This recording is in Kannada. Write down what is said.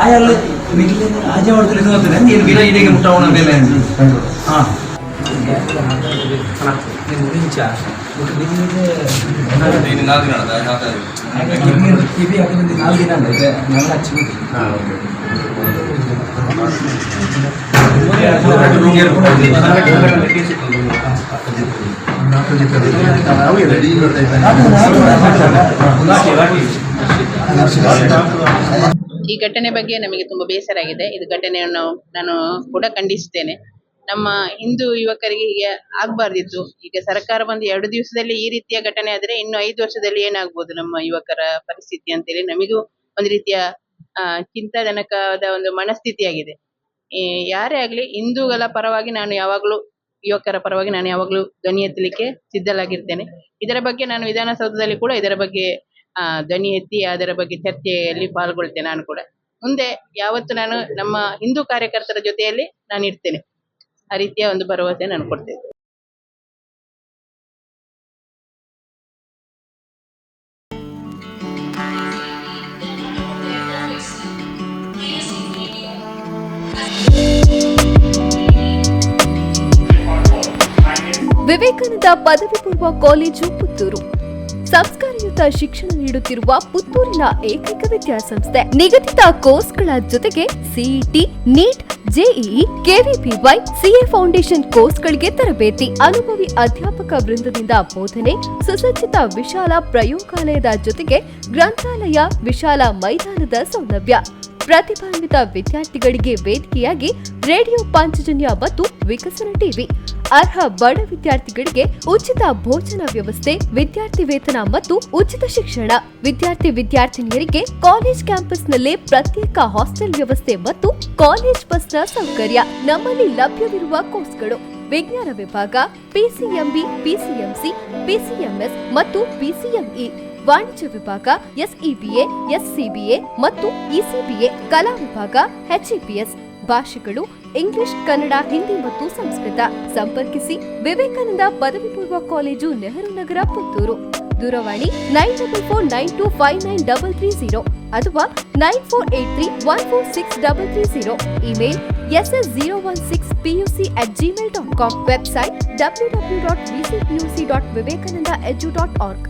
ಆಯಲ್ಲ ಮಿಗಿಲಿನ ಆಜೆ ಮಾಡ್ತಾರೆ ಇದು ನಂಗೆ ಏನು ಗಿಡ ಇದೆಗೆ ಮುಟ್ಟವಣ ಬೆಲೆ ಹಾಂ ಮುರಿಂಚ ಕಿವಿ ಹಾಕಿದ್ರೆ 4 ದಿನ ಅಂದರೆ ನಾವು ಹಚ್ಚಿ ಈ ಘಟನೆ ಬಗ್ಗೆ ನಮಗೆ ತುಂಬಾ ಬೇಸರ ಆಗಿದೆ. ಇದು ಘಟನೆಯನ್ನು ನಾನು ಕೂಡ ಖಂಡಿಸುತ್ತೇನೆ. ನಮ್ಮ ಹಿಂದೂ ಯುವಕರಿಗೆ ಹೀಗೆ ಆಗ್ಬಾರ್ದಿತ್ತು. ಈಗ ಸರ್ಕಾರ ಬಂದು 2 ದಿವಸದಲ್ಲಿ ಈ ರೀತಿಯ ಘಟನೆ ಆದ್ರೆ ಇನ್ನು 5 ವರ್ಷದಲ್ಲಿ ಏನಾಗ್ಬೋದು ನಮ್ಮ ಯುವಕರ ಪರಿಸ್ಥಿತಿ ಅಂತೇಳಿ ನಮಗೂ ಒಂದು ರೀತಿಯ ಚಿಂತಾಜನಕವಾದ ಒಂದು ಮನಸ್ಥಿತಿಯಾಗಿದೆ. ಯಾರೇ ಆಗ್ಲಿ ಹಿಂದೂಗಳ ಪರವಾಗಿ ನಾನು ಯಾವಾಗ್ಲೂ ಯುವಕರ ಪರವಾಗಿ ನಾನು ಯಾವಾಗ್ಲೂ ಧ್ವನಿ ಎತ್ತಲಿಕ್ಕೆ ಸಿದ್ಧಲಾಗಿರ್ತೇನೆ. ಇದರ ಬಗ್ಗೆ ನಾನು ವಿಧಾನಸೌಧದಲ್ಲಿ ಕೂಡ ಇದರ ಬಗ್ಗೆ ಧ್ವನಿ ಎತ್ತಿ ಅದರ ಬಗ್ಗೆ ಚರ್ಚೆಯಲ್ಲಿ ಪಾಲ್ಗೊಳ್ತೇನೆ. ನಾನು ಕೂಡ ಮುಂದೆ ಯಾವತ್ತು ನಾನು ನಮ್ಮ ಹಿಂದೂ ಕಾರ್ಯಕರ್ತರ ಜೊತೆಯಲ್ಲಿ ನಾನು ಇರ್ತೇನೆ. ಆ ರೀತಿಯ ಒಂದು ಭರವಸೆ ನಾನು ಕೊಡ್ತೇನೆ. ವಿವೇಕಾನಂದ ಪದವಿ ಪೂರ್ವ ಕಾಲೇಜು ಪುತ್ತೂರು ಸಂಸ್ಕಾರಯುತ ಶಿಕ್ಷಣ ನೀಡುತ್ತಿರುವ ಪುತ್ತೂರಿನ ಏಕೈಕ ವಿದ್ಯಾಸಂಸ್ಥೆ. ನಿಗದಿತ ಕೋರ್ಸ್ಗಳ ಜೊತೆಗೆ CET, NEET, JEE, KVPY, CA foundation ಕೋರ್ಸ್ಗಳಿಗೆ ತರಬೇತಿ, ಅನುಭವಿ ಅಧ್ಯಾಪಕ ವೃಂದದಿಂದ ಬೋಧನೆ, ಸುಸಜ್ಜಿತ ವಿಶಾಲ ಪ್ರಯೋಗಾಲಯದ ಜೊತೆಗೆ ಗ್ರಂಥಾಲಯ, ವಿಶಾಲ ಮೈದಾನದ ಸೌಲಭ್ಯ, ಪ್ರತಿಭಾನ್ವಿತ ವಿದ್ಯಾರ್ಥಿಗಳಿಗೆ ವೇದಿಕೆಯಾಗಿ ರೇಡಿಯೋ ಪಾಂಚಜನ್ಯ ಮತ್ತು ವಿಕಸನ ಟಿವಿ, ಅರ್ಹ ಬಡ ವಿದ್ಯಾರ್ಥಿಗಳಿಗೆ ಉಚಿತ ಭೋಜನ ವ್ಯವಸ್ಥೆ, ವಿದ್ಯಾರ್ಥಿ ವೇತನ ಮತ್ತು ಉಚಿತ ಶಿಕ್ಷಣ, ವಿದ್ಯಾರ್ಥಿನಿಯರಿಗೆ ಕಾಲೇಜ್ ಕ್ಯಾಂಪಸ್ನಲ್ಲೇ ಪ್ರತ್ಯೇಕ ಹಾಸ್ಟೆಲ್ ವ್ಯವಸ್ಥೆ ಮತ್ತು ಕಾಲೇಜ್ ಬಸ್ನ ಸೌಕರ್ಯ. ನಮ್ಮಲ್ಲಿ ಲಭ್ಯವಿರುವ ಕೋರ್ಸ್ಗಳು: ವಿಜ್ಞಾನ ವಿಭಾಗ, ಪಿಸಿಎಂಬಿ, ಪಿಸಿಎಂಸಿ, ಪಿಸಿಎಂಎಸ್ ಮತ್ತು ಪಿಸಿಎಂಇ, ವಾಣಿಜ್ಯ ವಿಭಾಗ, ಎಸ್ಇಬಿಎ, ಎಸ್ಸಿಬಿಎ ಮತ್ತು ಇಸಿಬಿಎ, ಕಲಾ ವಿಭಾಗ, ಎಚ್ಇಪಿಎಸ್, ಭಾಷೆಗಳು ಇಂಗ್ಲಿಷ್, ಕನ್ನಡ, ಹಿಂದಿ ಮತ್ತು ಸಂಸ್ಕೃತ. ಸಂಪರ್ಕಿಸಿ ವಿವೇಕಾನಂದ ಪದವಿ ಪೂರ್ವ ಕಾಲೇಜು, ನೆಹರು ನಗರ, ಪುತ್ತೂರು. ದೂರವಾಣಿ 9484599330 ಅಥವಾ 9483146330. Email ss016puc@gmail.com. Website www.vcpuc.vivekanandaedu.org.